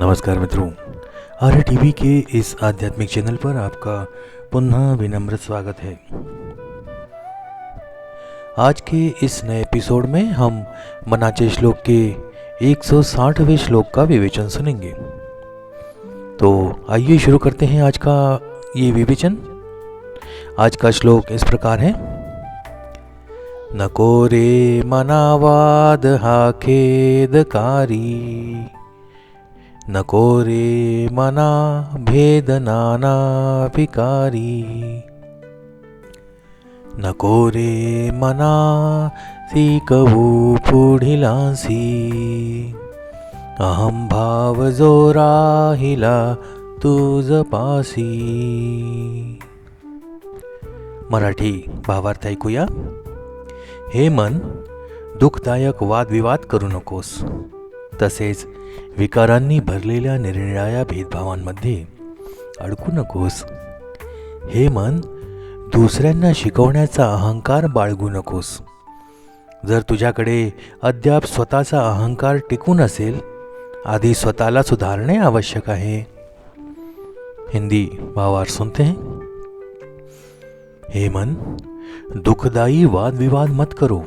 नमस्कार मित्रों, आर्य टीवी के इस आध्यात्मिक चैनल पर आपका पुनः विनम्र स्वागत है। आज के इस नए एपिसोड में हम मनाचे श्लोक के 160वें श्लोक का विवेचन सुनेंगे। तो आइए शुरू करते हैं आज का ये विवेचन। आज का श्लोक इस प्रकार है। नको रे मनावाद हा खेदकारी, नको रे मना भेद नाना विकारी, नको रे मना सीकवू पुढिलासी, अहम भाव जो राहिला तुझ पासी। मराठी भावार्थ ऐकूया। हे मन, दुःखदायक वादविवाद करू नकोस, तसेच विकारांनी भरलेल्या निरनिराळ्या भेदभावांमध्ये अडकू नकोस। हे मन, दुसऱ्यांना शिकवण्याचा अहंकार बाळगू नकोस। जर तुझ्याकडे अद्याप स्वतःचा अहंकार टिकून असेल, आधी स्वतःला सुधारणे आवश्यक है। हिंदी भावार्थ सुनते हैं। हे मन, दुखदाई वाद विवाद मत करो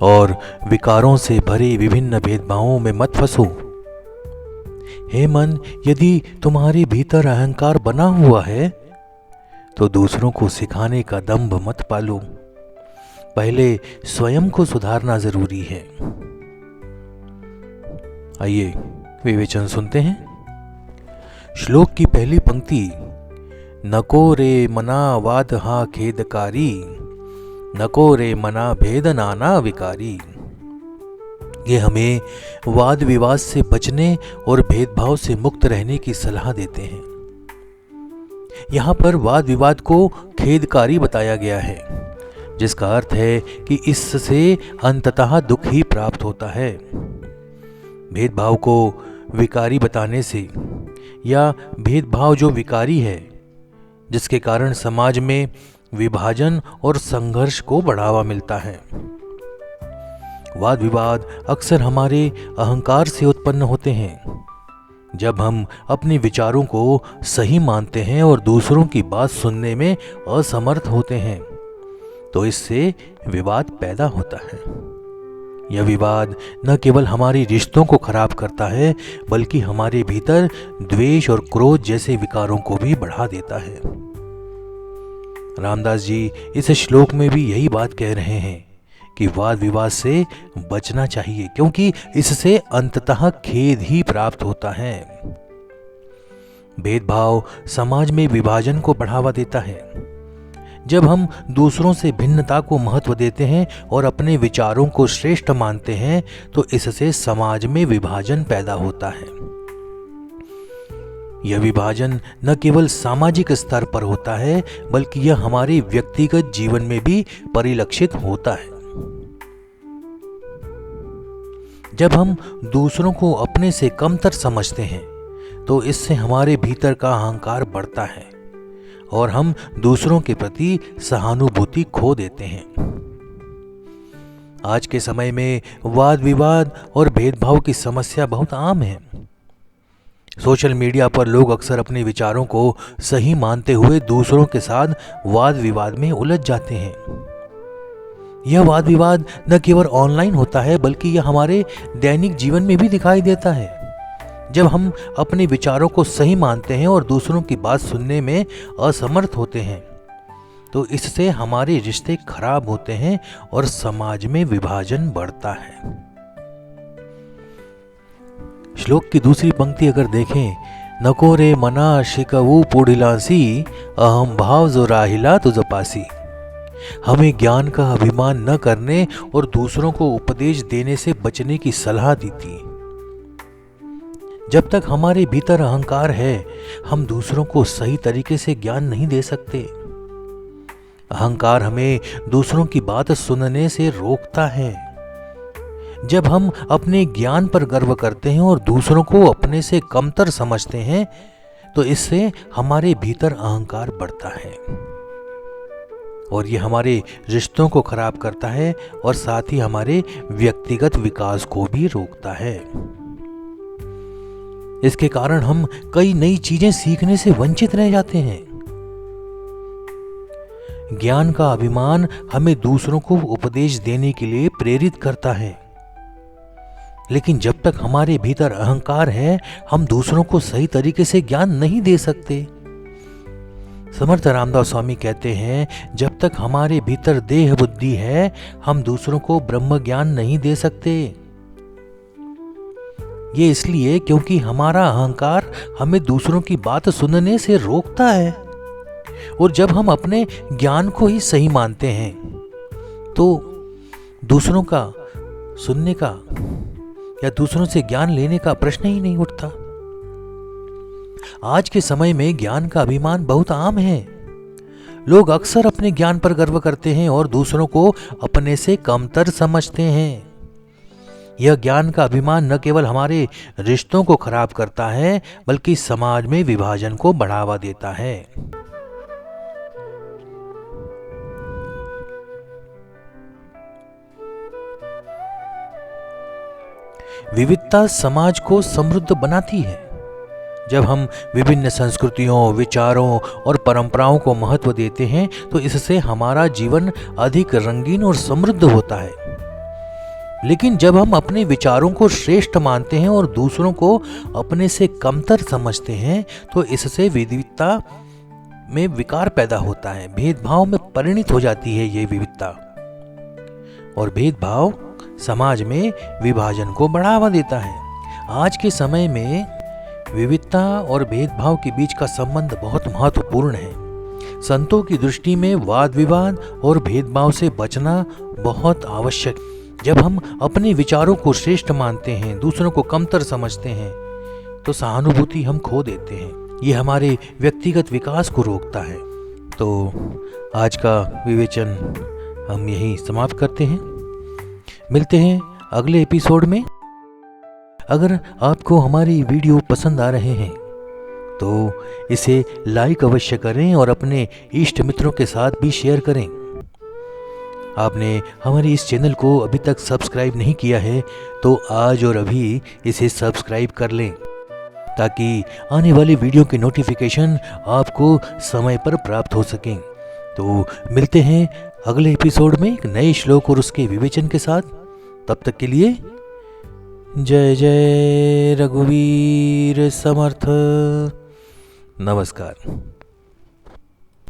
और विकारों से भरे विभिन्न भेदभावों में मत फंसो। हे मन, यदि तुम्हारे भीतर अहंकार बना हुआ है तो दूसरों को सिखाने का दंभ मत पालो। पहले स्वयं को सुधारना जरूरी है। आइए विवेचन सुनते हैं। श्लोक की पहली पंक्ति, नको रे मना वाद हा खेदकारी, नको रे मना भेद नाना विकारी, ये हमें वाद विवाद से बचने और भेदभाव से मुक्त रहने की सलाह देते हैं। यहाँ पर वाद विवाद को खेदकारी बताया गया है, जिसका अर्थ है कि इससे अंततः दुख ही प्राप्त होता है। भेदभाव को विकारी बताने से, या भेदभाव जो विकारी है, जिसके कारण समाज में विभाजन और संघर्ष को बढ़ावा मिलता है। वाद विवाद अक्सर हमारे अहंकार से उत्पन्न होते हैं। जब हम अपने विचारों को सही मानते हैं और दूसरों की बात सुनने में असमर्थ होते हैं, तो इससे विवाद पैदा होता है। यह विवाद न केवल हमारे रिश्तों को खराब करता है, बल्कि हमारे भीतर द्वेष और क्रोध जैसे विकारों को भी बढ़ा देता है। रामदास जी इस श्लोक में भी यही बात कह रहे हैं कि वाद विवाद से बचना चाहिए, क्योंकि इससे अंततः खेद ही प्राप्त होता है। भेदभाव समाज में विभाजन को बढ़ावा देता है। जब हम दूसरों से भिन्नता को महत्व देते हैं और अपने विचारों को श्रेष्ठ मानते हैं, तो इससे समाज में विभाजन पैदा होता है। यह विभाजन न केवल सामाजिक स्तर पर होता है, बल्कि यह हमारे व्यक्तिगत जीवन में भी परिलक्षित होता है। जब हम दूसरों को अपने से कमतर समझते हैं, तो इससे हमारे भीतर का अहंकार बढ़ता है और हम दूसरों के प्रति सहानुभूति खो देते हैं। आज के समय में वाद विवाद और भेदभाव की समस्या बहुत आम है। सोशल मीडिया पर लोग अक्सर अपने विचारों को सही मानते हुए दूसरों के साथ वाद विवाद में उलझ जाते हैं। यह वाद विवाद न केवल ऑनलाइन होता है, बल्कि यह हमारे दैनिक जीवन में भी दिखाई देता है। जब हम अपने विचारों को सही मानते हैं और दूसरों की बात सुनने में असमर्थ होते हैं, तो इससे हमारे रिश्ते खराब होते हैं और समाज में विभाजन बढ़ता है। श्लोक की दूसरी पंक्ति अगर देखें, नको रे मना शिकवू पुढिलासी, अहम भाव जो राहिला तुझ पासी, हमें ज्ञान का अभिमान न करने और दूसरों को उपदेश देने से बचने की सलाह दी थी। जब तक हमारे भीतर अहंकार है, हम दूसरों को सही तरीके से ज्ञान नहीं दे सकते। अहंकार हमें दूसरों की बात सुनने से रोकता है। जब हम अपने ज्ञान पर गर्व करते हैं और दूसरों को अपने से कमतर समझते हैं, तो इससे हमारे भीतर अहंकार बढ़ता है और ये हमारे रिश्तों को खराब करता है और साथ ही हमारे व्यक्तिगत विकास को भी रोकता है। इसके कारण हम कई नई चीजें सीखने से वंचित रह जाते हैं। ज्ञान का अभिमान हमें दूसरों को उपदेश देने के लिए प्रेरित करता है, लेकिन जब तक हमारे भीतर अहंकार है, हम दूसरों को सही तरीके से ज्ञान नहीं दे सकते। समर्थ रामदास स्वामी कहते हैं, जब तक हमारे भीतर देह बुद्धि है, हम दूसरों को ब्रह्म ज्ञान नहीं दे सकते। ये इसलिए क्योंकि हमारा अहंकार हमें दूसरों की बात सुनने से रोकता है, और जब हम अपने ज्ञान को ही सही मानते हैं तो दूसरों का सुनने का या दूसरों से ज्ञान लेने का प्रश्न ही नहीं उठता। आज के समय में ज्ञान का अभिमान बहुत आम है। लोग अक्सर अपने ज्ञान पर गर्व करते हैं और दूसरों को अपने से कमतर समझते हैं। यह ज्ञान का अभिमान न केवल हमारे रिश्तों को खराब करता है, बल्कि समाज में विभाजन को बढ़ावा देता है। विविधता समाज को समृद्ध बनाती है। जब हम विभिन्न संस्कृतियों, विचारों और परंपराओं को महत्व देते हैं तो इससे हमारा जीवन अधिक रंगीन और समृद्ध होता है। लेकिन जब हम अपने विचारों को श्रेष्ठ मानते हैं और दूसरों को अपने से कमतर समझते हैं तो इससे विविधता में विकार पैदा होता है, भेदभाव में परिणित हो जाती है ये विविधता, और भेदभाव समाज में विभाजन को बढ़ावा देता है। आज के समय में विविधता और भेदभाव के बीच का संबंध बहुत महत्वपूर्ण है। संतों की दृष्टि में वाद विवाद और भेदभाव से बचना बहुत आवश्यक है। जब हम अपने विचारों को श्रेष्ठ मानते हैं, दूसरों को कमतर समझते हैं, तो सहानुभूति हम खो देते हैं। ये हमारे व्यक्तिगत विकास को रोकता है। तो आज का विवेचन हम यहीं समाप्त करते हैं। मिलते हैं अगले एपिसोड में। अगर आपको हमारी वीडियो पसंद आ रहे हैं तो इसे लाइक अवश्य करें और अपने इष्ट मित्रों के साथ भी शेयर करें। आपने हमारे इस चैनल को अभी तक सब्सक्राइब नहीं किया है तो आज और अभी इसे सब्सक्राइब कर लें, ताकि आने वाली वीडियो की नोटिफिकेशन आपको समय पर प्राप्त हो सकें। तो मिलते हैं अगले एपिसोड में एक नए श्लोक और उसके विवेचन के साथ। तब तक के लिए जय जय रघुवीर समर्थ। नमस्कार।